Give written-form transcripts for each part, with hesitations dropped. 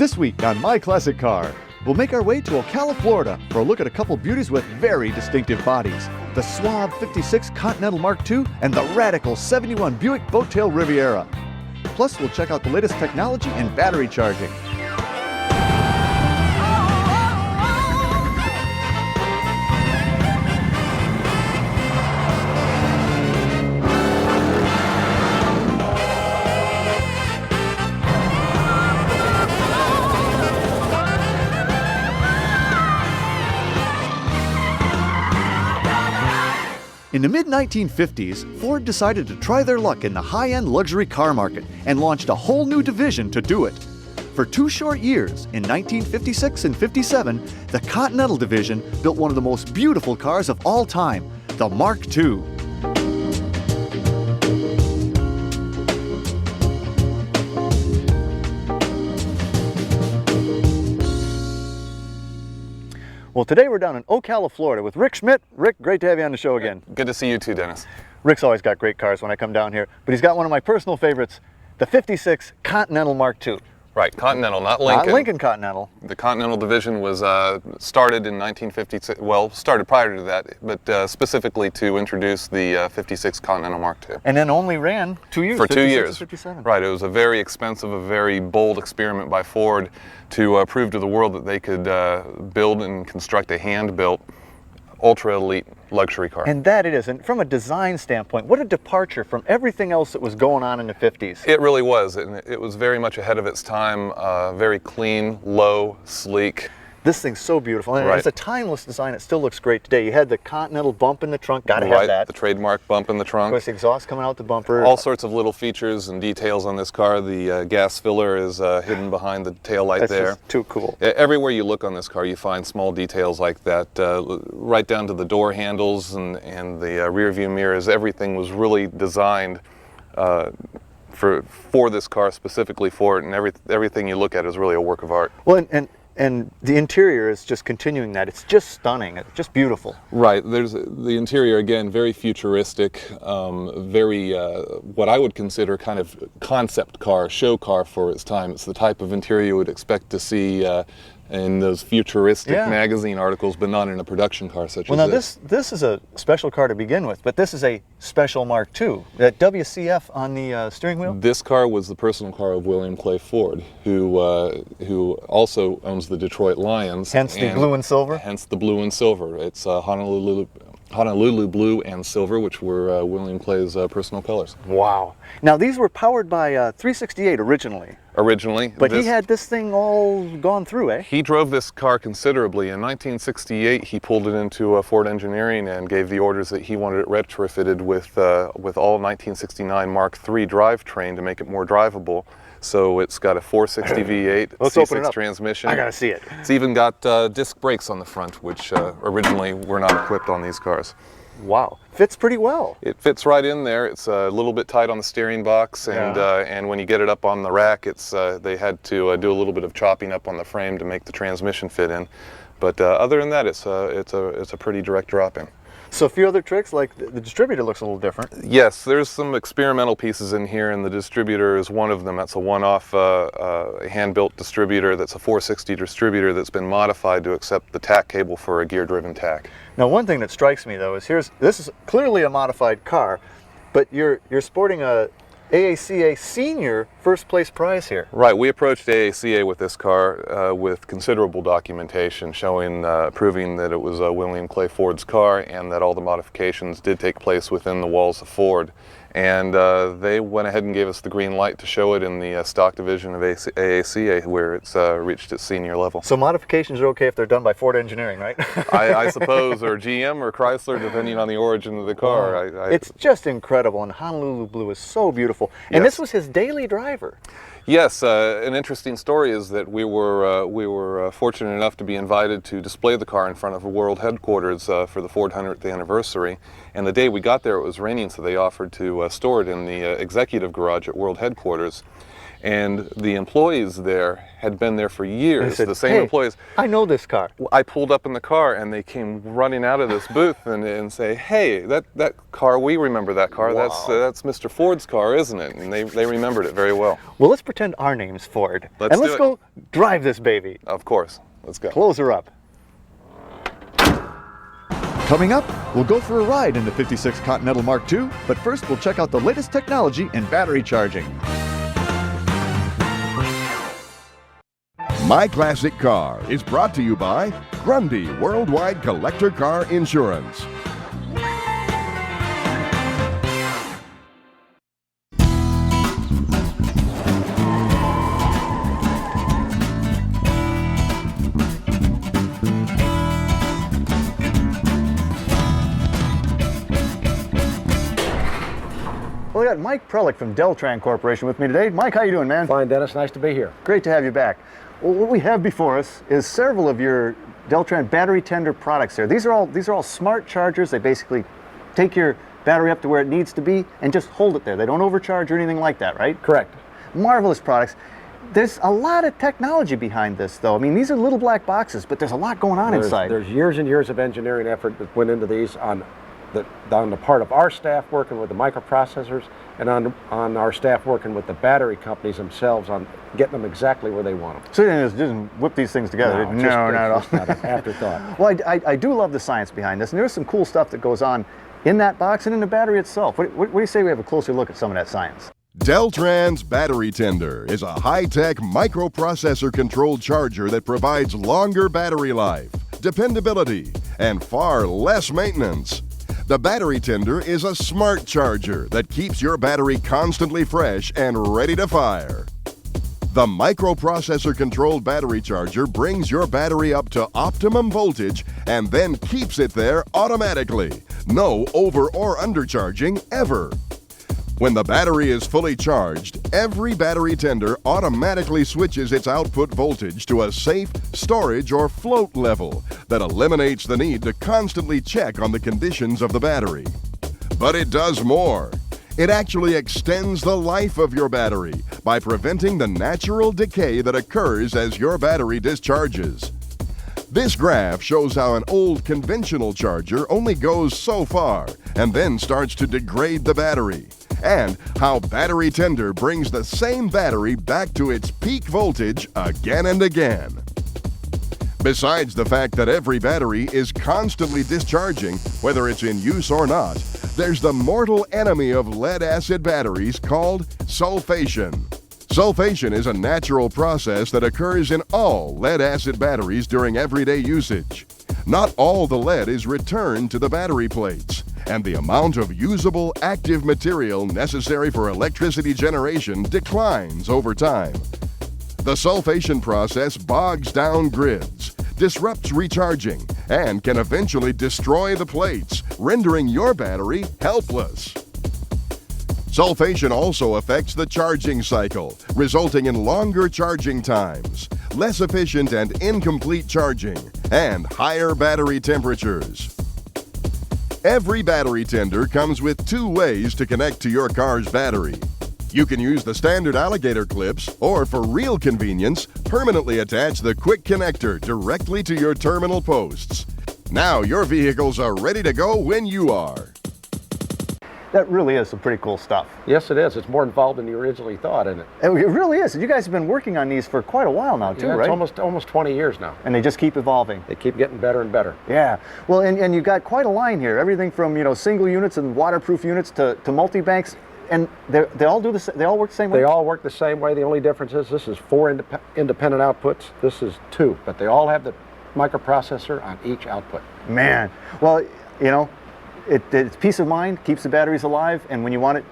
This week on My Classic Car, we'll make our way to Ocala, Florida for a look at a couple beauties with very distinctive bodies. The suave 56 Continental Mark II and the radical 71 Buick Boat Tail Riviera. Plus, we'll check out the latest technology in battery charging. In the mid-1950s, Ford decided to try their luck in the high-end luxury car market and launched a whole new division to do it. For 2 short years, in 1956 and 57, the Continental division built one of the most beautiful cars of all time, the Mark II. Well, today we're down in Ocala, Florida with Rick Schmidt. Rick, great to have you on the show again. Good to see you too, Dennis. Rick's always got great cars when I come down here, but he's got one of my personal favorites, the 56 Continental Mark II. Right, Continental, not Lincoln. Not Lincoln Continental. The Continental division was started in 1956, well, started prior to that, but specifically to introduce the 56 Continental Mark II. And then only ran 2 years. For 2 years. 57. Right, it was a very expensive, a very bold experiment by Ford to prove to the world that they could build and construct a hand-built, ultra-elite luxury car. And that it is. And from a design standpoint, what a departure from everything else that was going on in the 50s. It really was. And it was very much ahead of its time, very clean, low, sleek. This thing's so beautiful, and Right. it's a timeless design. It still looks great today. You had the Continental bump in the trunk, gotta have that. The trademark bump in the Of trunk. course, the exhaust coming out the bumper. All sorts of little features and details on this car. The gas filler is hidden behind the taillight That's there. just too cool. Everywhere you look on this car, you find small details like that, right down to the door handles and the rear view mirrors. Everything was really designed for this car, specifically for it, and everything you look at is really a work of art. Well, and the interior is just continuing that. It's just stunning. It's just beautiful. Right. There's the interior, again, very futuristic, very what I would consider kind of concept car, show car for its time. It's the type of interior you would expect to see in those futuristic magazine articles, but not in a production car such as this. Well, now this is a special car to begin with, but this is a special Mark II. That WCF on the steering wheel? This car was the personal car of William Clay Ford, who also owns the Detroit Lions. Hence the blue and silver? Hence the blue and silver. It's Honolulu blue and silver, which were William Clay's personal colors. Wow. Now, these were powered by 368 originally. But he had this thing all gone through, eh? He drove this car considerably. In 1968, he pulled it into Ford Engineering and gave the orders that he wanted it retrofitted with all 1969 Mark III drivetrain to make it more drivable. So it's got a 460 V8 C6 transmission. I gotta see it. It's even got disc brakes on the front, which originally were not equipped on these cars. Wow, fits pretty well. It fits right in there. It's a little bit tight on the steering box, and when you get it up on the rack, they had to do a little bit of chopping up on the frame to make the transmission fit in. But other than that, it's a pretty direct drop-in. So a few other tricks, like the distributor looks a little different. Yes, there's some experimental pieces in here, and the distributor is one of them. That's a one-off hand-built distributor. That's a 460 distributor that's been modified to accept the tack cable for a gear-driven tack. Now, one thing that strikes me though is this is clearly a modified car, but you're sporting a AACA senior first place prize here. Right, we approached AACA with this car with considerable documentation showing, proving that it was William Clay Ford's car and that all the modifications did take place within the walls of Ford. And they went ahead and gave us the green light to show it in the stock division of AACA, where it's reached its senior level. So modifications are okay if they're done by Ford Engineering, right? I suppose, or GM or Chrysler, depending on the origin of the car. It's just incredible, and Honolulu blue is so beautiful. And this was his daily driver. Yes, an interesting story is that we were fortunate enough to be invited to display the car in front of a world headquarters for the Ford 100th anniversary. And the day we got there, it was raining, so they offered to store it in the executive garage at world headquarters. And the employees there had been there for years, said, the same "Hey, employees. I know this car." I pulled up in the car and they came running out of this booth and say, "Hey, that car, we remember that car. Wow. That's Mr. Ford's car, isn't it?" And they remembered it very well. Well, let's pretend our name's Ford. Let's and do let's it. go drive this baby. Of course. Let's go. Close her up. Coming up, we'll go for a ride in the 56 Continental Mark II, but first we'll check out the latest technology in battery charging. My Classic Car is brought to you by Grundy Worldwide Collector Car Insurance. Well, we got Mike Prelick from Deltran Corporation with me today. Mike, how you doing, man? Fine, Dennis. Nice to be here. Great to have you back. Well, what we have before us is several of your Deltran battery tender products here. These are all smart chargers. They basically take your battery up to where it needs to be and just hold it there. They don't overcharge or anything like that, right? Correct. Marvelous products. There's a lot of technology behind this, though. I mean, these are little black boxes, but there's a lot going on inside. There's years and years of engineering effort that went into these on the part of our staff working with the microprocessors and on our staff working with the battery companies themselves on getting them exactly where they want them. So you didn't just whip these things together? No, not at all. It's not an afterthought. Well, I do love the science behind this, and there's some cool stuff that goes on in that box and in the battery itself. What do you say we have a closer look at some of that science? Deltran's Battery Tender is a high-tech microprocessor-controlled charger that provides longer battery life, dependability, and far less maintenance. The Battery Tender is a smart charger that keeps your battery constantly fresh and ready to fire. The microprocessor-controlled battery charger brings your battery up to optimum voltage and then keeps it there automatically. No over or undercharging ever. When the battery is fully charged, every battery tender automatically switches its output voltage to a safe storage or float level that eliminates the need to constantly check on the conditions of the battery. But it does more. It actually extends the life of your battery by preventing the natural decay that occurs as your battery discharges. This graph shows how an old conventional charger only goes so far and then starts to degrade the battery, and how Battery Tender brings the same battery back to its peak voltage again and again. Besides the fact that every battery is constantly discharging, whether it's in use or not, there's the mortal enemy of lead-acid batteries called sulfation. Sulfation is a natural process that occurs in all lead-acid batteries during everyday usage. Not all the lead is returned to the battery plates, and the amount of usable active material necessary for electricity generation declines over time. The sulfation process bogs down grids, disrupts recharging, and can eventually destroy the plates, rendering your battery helpless. Sulfation also affects the charging cycle, resulting in longer charging times, less efficient and incomplete charging, and higher battery temperatures. Every battery tender comes with two ways to connect to your car's battery. You can use the standard alligator clips, or for real convenience, permanently attach the quick connector directly to your terminal posts. Now your vehicles are ready to go when you are. That really is some pretty cool stuff. Yes, it is. It's more involved than you originally thought, isn't it? It really is. You guys have been working on these for quite a while now, too, Yeah, right? it's almost 20 years now. And they just keep evolving. They keep getting better and better. Yeah. Well, and you've got quite a line here. Everything from, single units and waterproof units to multi-banks. And they all work the same way? They all work the same way. The only difference is this is 4 independent outputs. This is 2, but they all have the microprocessor on each output. Man. Well, it's peace of mind, keeps the batteries alive, and when you want it,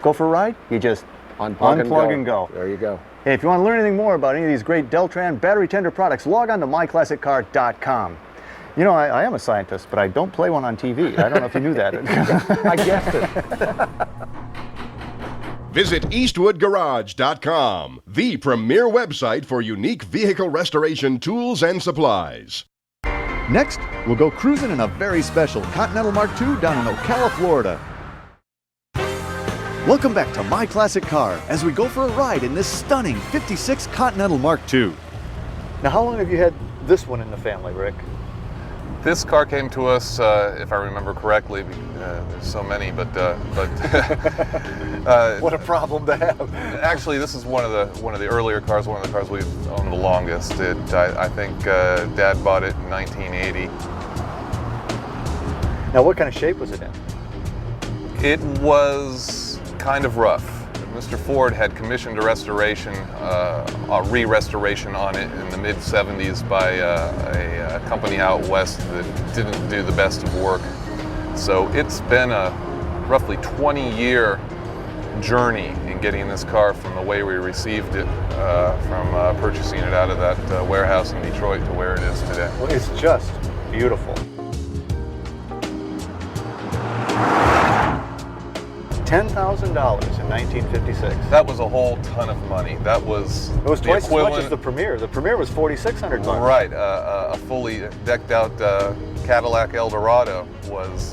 go for a ride, you just unplug and go. There you go. Hey, if you want to learn anything more about any of these great Deltran battery tender products, log on to myclassiccar.com. I am a scientist, but I don't play one on TV. I don't know if you knew that. I guessed it. Visit EastwoodGarage.com, the premier website for unique vehicle restoration tools and supplies. Next, we'll go cruising in a very special Continental Mark II down in Ocala, Florida. Welcome back to My Classic Car as we go for a ride in this stunning 56 Continental Mark II. Now, how long have you had this one in the family, Rick? This car came to us, if I remember correctly, there's so many, but What a problem to have. actually, this is one of the earlier cars, one of the cars we've owned the longest. I think Dad bought it in 1980. Now, what kind of shape was it in? It was kind of rough. Mr. Ford had commissioned a restoration, a re-restoration on it in the mid-70s by a company out west that didn't do the best of work. So it's been a roughly 20-year journey in getting this car from the way we received it, from purchasing it out of that warehouse in Detroit to where it is today. Well, it's just beautiful. $10,000 in 1956. That was a whole ton of money. That was It was the twice as much equivalent. as the Premier. The Premier was $4,600. Right, a fully decked out Cadillac Eldorado was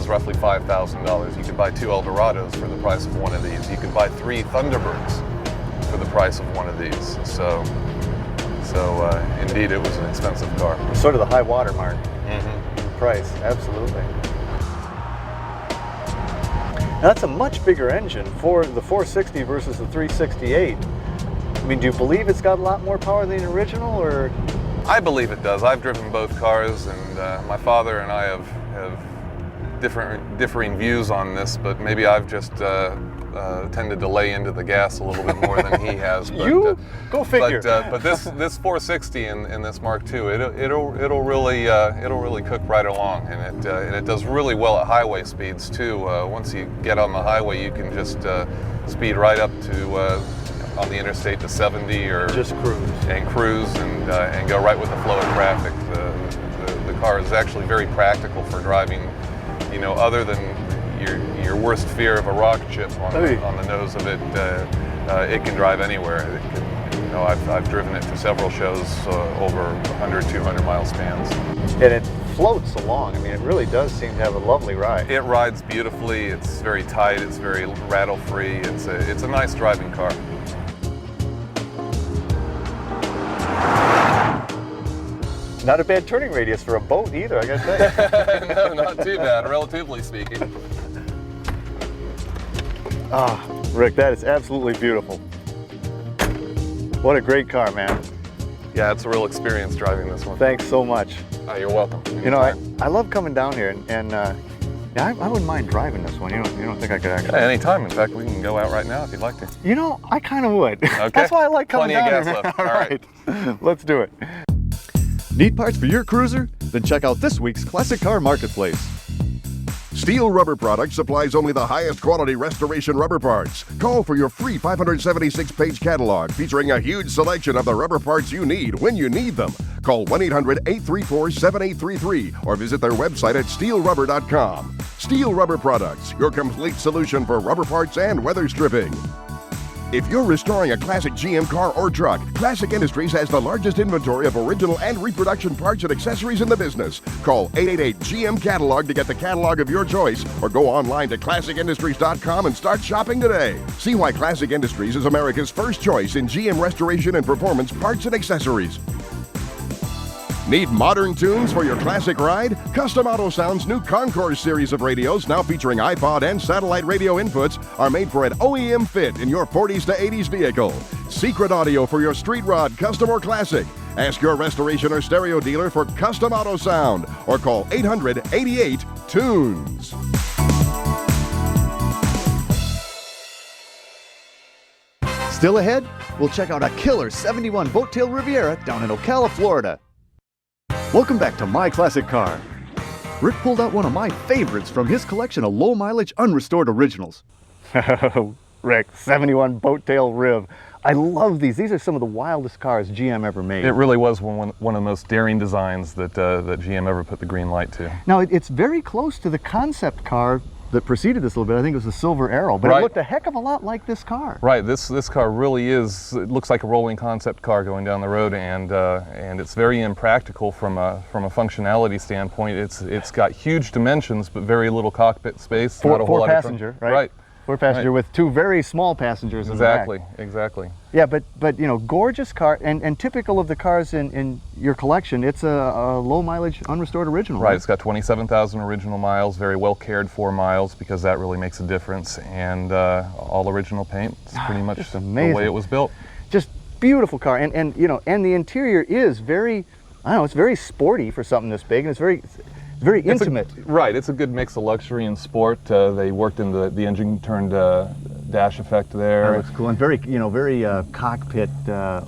roughly $5,000. You could buy 2 Eldorados for the price of one of these. You could buy 3 Thunderbirds for the price of one of these. So indeed, it was an expensive car. Sort of the high water mark Mm-hmm. in price, absolutely. Now, that's a much bigger engine for the 460 versus the 368. I mean, do you believe it's got a lot more power than the original, or? I believe it does. I've driven both cars, and my father and I have differing views on this, but maybe I've just tended to lay into the gas a little bit more than he has. But, Go figure. But this 460 in this Mark II, it'll really cook right along, and it does really well at highway speeds too. Once you get on the highway, you can just speed right up to on the interstate to 70 or just cruise and go right with the flow of traffic. The car is actually very practical for driving. You know, other than your worst fear of a rock chip on the nose of it, it can drive anywhere. I've driven it to several shows over 100, 200 mile spans. And it floats along. I mean, it really does seem to have a lovely ride. It rides beautifully. It's very tight. It's very rattle-free. It's a nice driving car. Not a bad turning radius for a boat either, I gotta tell you. No, not too bad, relatively speaking. Rick, that is absolutely beautiful. What a great car, man. Yeah, it's a real experience driving this one. Thanks so much. Oh, you're welcome. You know, I love coming down here, and yeah, I wouldn't mind driving this one. You don't think I could actually? Yeah, anytime. In fact, we can go out right now if you'd like to. You know, I kind of would. Okay. That's why I like coming Plenty down of gas here. left. All All right. right, let's do it. Need parts for your cruiser? Then check out this week's Classic Car Marketplace. Steel Rubber Products supplies only the highest quality restoration rubber parts. Call for your free 576-page catalog featuring a huge selection of the rubber parts you need when you need them. Call 1-800-834-7833 or visit their website at steelrubber.com. Steel Rubber Products, your complete solution for rubber parts and weather stripping. If you're restoring a classic GM car or truck, Classic Industries has the largest inventory of original and reproduction parts and accessories in the business. Call 888-GM-CATALOG to get the catalog of your choice, or go online to ClassicIndustries.com and start shopping today. See why Classic Industries is America's first choice in GM restoration and performance parts and accessories. Need modern tunes for your classic ride? Custom Auto Sound's new Concourse series of radios, now featuring iPod and satellite radio inputs, are made for an OEM fit in your 40s to 80s vehicle. Secret audio for your street rod, custom or classic. Ask your restoration or stereo dealer for Custom Auto Sound or call 800-88-TUNES. Still ahead, we'll check out a killer 71 Boat Tail Riviera down in Ocala, Florida. Welcome back to My Classic Car. Rick pulled out one of my favorites from his collection of low-mileage, unrestored originals. Rick, 71 Boat Tail Riv. I love these. These are some of the wildest cars GM ever made. It really was one of the most daring designs that GM ever put the green light to. Now, it's very close to the concept car that preceded this a little bit. I think it was the Silver Arrow, but Right. It looked a heck of a lot like this car. Right, this car really is, it looks like a rolling concept car going down the road, and it's very impractical from a functionality standpoint. It's got huge dimensions, but very little cockpit space. For not a whole lot passenger, of right? Four-passenger Right. with two very small passengers in the back. Exactly. Yeah, but you know, gorgeous car, and typical of the cars in your collection, it's a low mileage, unrestored original. Right, it's got 27,000 original miles, very well cared for miles, because that really makes a difference, and all original paint. It's pretty much Just the amazing. way it was built. Just beautiful car, and you know, and the interior is very, I don't know, it's very sporty for something this big, and it's very intimate. Right, it's a good mix of luxury and sport. They worked in the engine turned dash effect there. That looks cool, and very, you know, very cockpit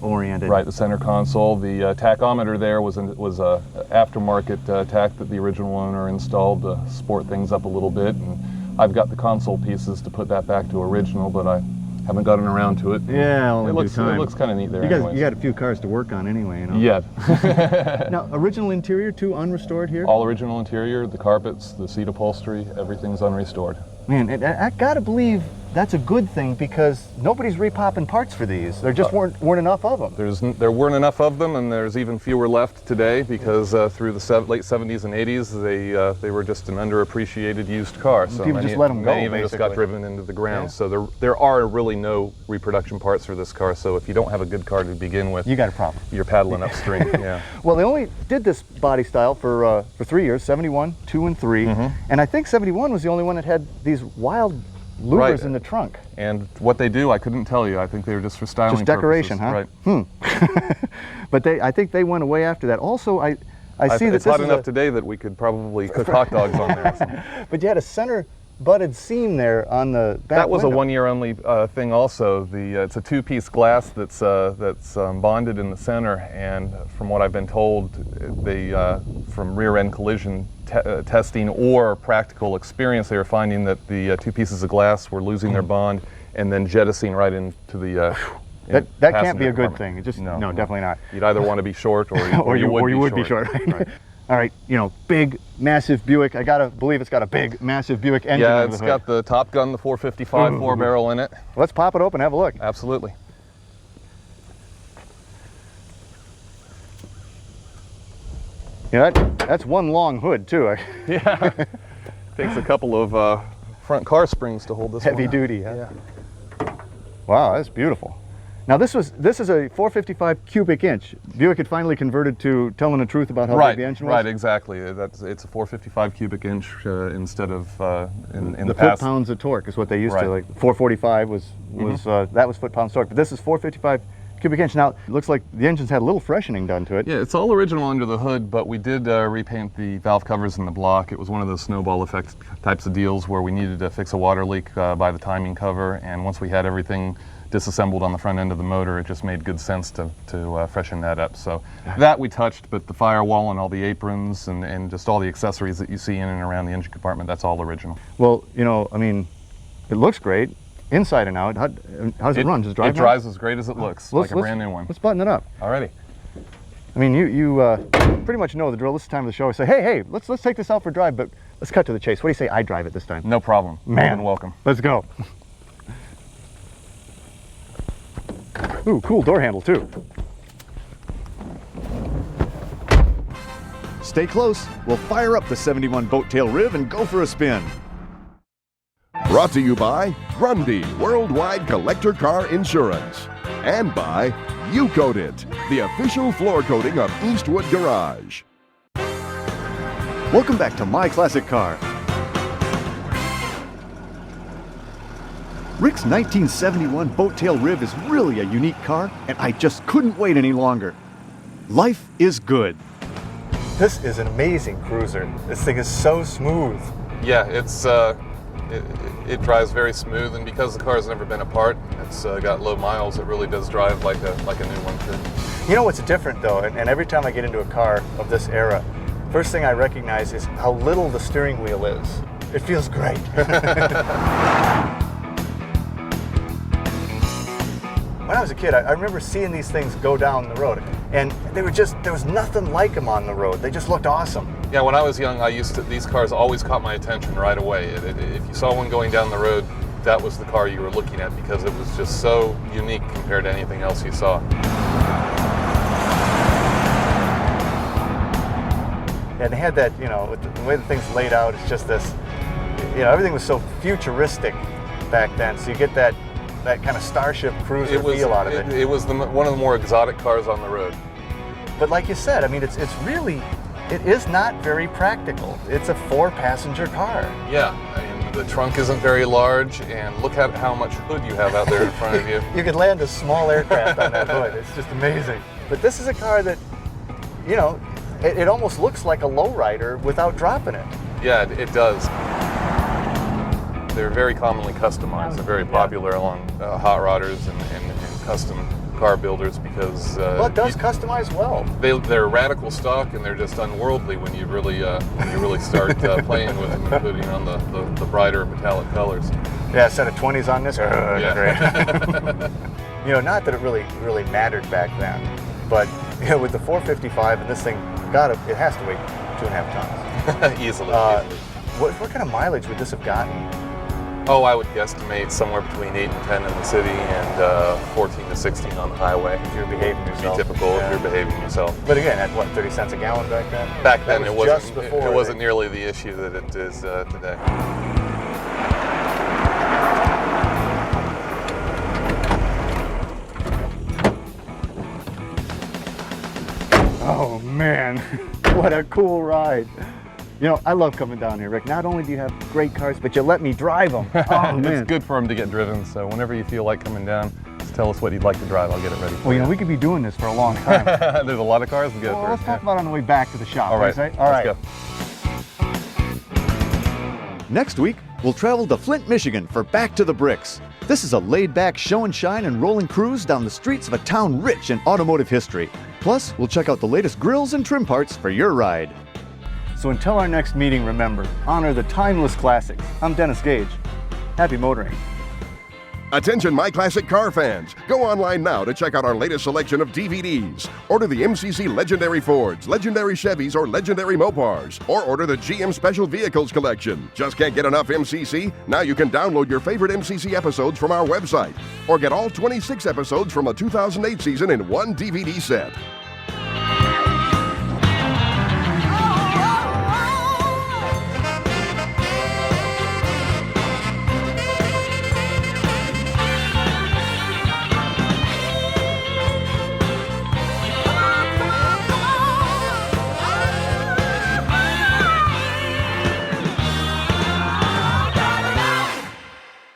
oriented. Right, the center console. The tachometer there was a aftermarket tach that the original owner installed to sport things up a little bit. And I've got the console pieces to put that back to original, but I haven't gotten around to it. Yeah, all it in looks due time. It looks kind of neat there. You got a few cars to work on anyway, you know. Yeah. Now, original interior too, unrestored here. All original interior, the carpets, the seat upholstery, everything's unrestored. Man, and I gotta believe that's a good thing, because nobody's repopping parts for these. There just weren't enough of them. There weren't enough of them, and there's even fewer left today, because through the late 70s and 80s, they were just an underappreciated used car. So people just let them go, many even just got basically. driven into the ground. Yeah. So there are really no reproduction parts for this car. So if you don't have a good car to begin with, You got a problem. you're paddling upstream. Yeah. Well, they only did this body style for 3 years, 71, 2, and 3. And I think 71 was the only one that had these wild louvers Right. in the trunk. And what they do, I couldn't tell you. I think they were just for styling Just decoration, purposes. huh? Right. But I think they went away after that. Also, I see that it's this hot is enough today that we could probably cook hot dogs on there. But you had a center butted seam there on the back That was window. a one-year only thing also. It's a two-piece glass that's bonded in the center, and from what I've been told, they from rear-end collision testing or practical experience, they were finding that the two pieces of glass were losing their bond and then jettisoning right into the That can't be a good compartment. thing. It just No. definitely not. You'd either want to be short or you would be short. Right? All right, you know, big, massive Buick. I gotta believe it's got a big, massive Buick engine. Yeah, under it's the got hood. the Top Gun, the 455 4-barrel in it. Let's pop it open and have a look. Absolutely. Yeah, that's one long hood too. Yeah. Takes a couple of front car springs to hold this Heavy one up. duty. Huh? Yeah. Wow, that's beautiful. Now this is a 455 cubic inch. Buick had finally converted to telling the truth about how big the engine was. Right, exactly. It's a 455 cubic inch instead of in the The past. foot-pounds of torque is what they used to. Right. Like 445 was that was foot-pounds torque, but this is 455 cubic inch. Now it looks like the engine's had a little freshening done to it. Yeah, it's all original under the hood, but we did repaint the valve covers in the block. It was one of those snowball effect types of deals where we needed to fix a water leak by the timing cover, and once we had everything disassembled on the front end of the motor, it just made good sense to freshen that up. So that we touched, but the firewall and all the aprons and just all the accessories that you see in and around the engine compartment, that's all original. Well, you know, I mean, it looks great inside and out. How does it run? Just drive? It drives as great as it looks, like a let's- brand new one. Let's button it up. Alrighty. I mean, you pretty much know the drill. This is the time of the show. I say, hey, let's take this out for a drive, but let's cut to the chase. What do you say I drive it this time? No problem. Man. More than welcome. Let's go. Ooh, cool door handle too. Stay close. We'll fire up the 71 Boat Tail Riv and go for a spin. Brought to you by Grundy Worldwide Collector Car Insurance and by U-Coat It, the official floor coating of Eastwood Garage. Welcome back to My Classic Car. Rick's 1971 Boat Tail Riv is really a unique car, and I just couldn't wait any longer. Life is good. This is an amazing cruiser. This thing is so smooth. Yeah, it drives very smooth, and because the car's never been apart, it's got low miles. It really does drive like a new one should. You know what's different though, and every time I get into a car of this era, first thing I recognize is how little the steering wheel is. It feels great. When I was a kid, I remember seeing these things go down the road, and there was nothing like them on the road. They just looked awesome. Yeah, when I was young, these cars always caught my attention right away. If you saw one going down the road, that was the car you were looking at because it was just so unique compared to anything else you saw. And they had that, you know, with the way the thing's laid out, it's just this, you know, everything was so futuristic back then, so you get that kind of Starship cruiser feel out of it. It was one of the more exotic cars on the road. But like you said, I mean, it is not very practical. It's a 4-passenger car. Yeah, I mean, the trunk isn't very large, and look at how much hood you have out there in front of you. You could land a small aircraft on that hood. It's just amazing. But this is a car that, you know, it almost looks like a lowrider without dropping it. Yeah, it does. They're very commonly customized. They're very popular among hot rodders and custom car builders because well, it does customize well. They're radical stock, and they're just unworldly when you really start playing with them and putting on the brighter metallic colors. Yeah, a set of 20s on this. Yeah. Great. You know, not that it really mattered back then, but you know, with the 455 and this thing, it has to weigh 2.5 tons. Easily. What kind of mileage would this have gotten? Oh, I would guesstimate somewhere between 8 and 10 in the city and 14 to 16 on the highway. If you're behaving yourself. Be typical if you're behaving yourself. But again, at what, 30 cents a gallon back then? Back then, it wasn't they... nearly the issue that it is today. Oh man, what a cool ride. You know, I love coming down here, Rick. Not only do you have great cars, but you let me drive them. Oh, man. It's good for them to get driven, so whenever you feel like coming down, just tell us what you'd like to drive. I'll get it ready for you. Well, you know, we could be doing this for a long time. There's a lot of cars to go through. Let's talk about it on the way back to the shop. All right, All right. Let's go. Next week, we'll travel to Flint, Michigan for Back to the Bricks. This is a laid-back show and shine and rolling cruise down the streets of a town rich in automotive history. Plus, we'll check out the latest grills and trim parts for your ride. So until our next meeting, remember, honor the timeless classics. I'm Dennis Gage. Happy motoring. Attention, My Classic Car fans. Go online now to check out our latest selection of DVDs. Order the MCC Legendary Fords, Legendary Chevys, or Legendary Mopars. Or order the GM Special Vehicles Collection. Just can't get enough MCC? Now you can download your favorite MCC episodes from our website. Or get all 26 episodes from a 2008 season in one DVD set.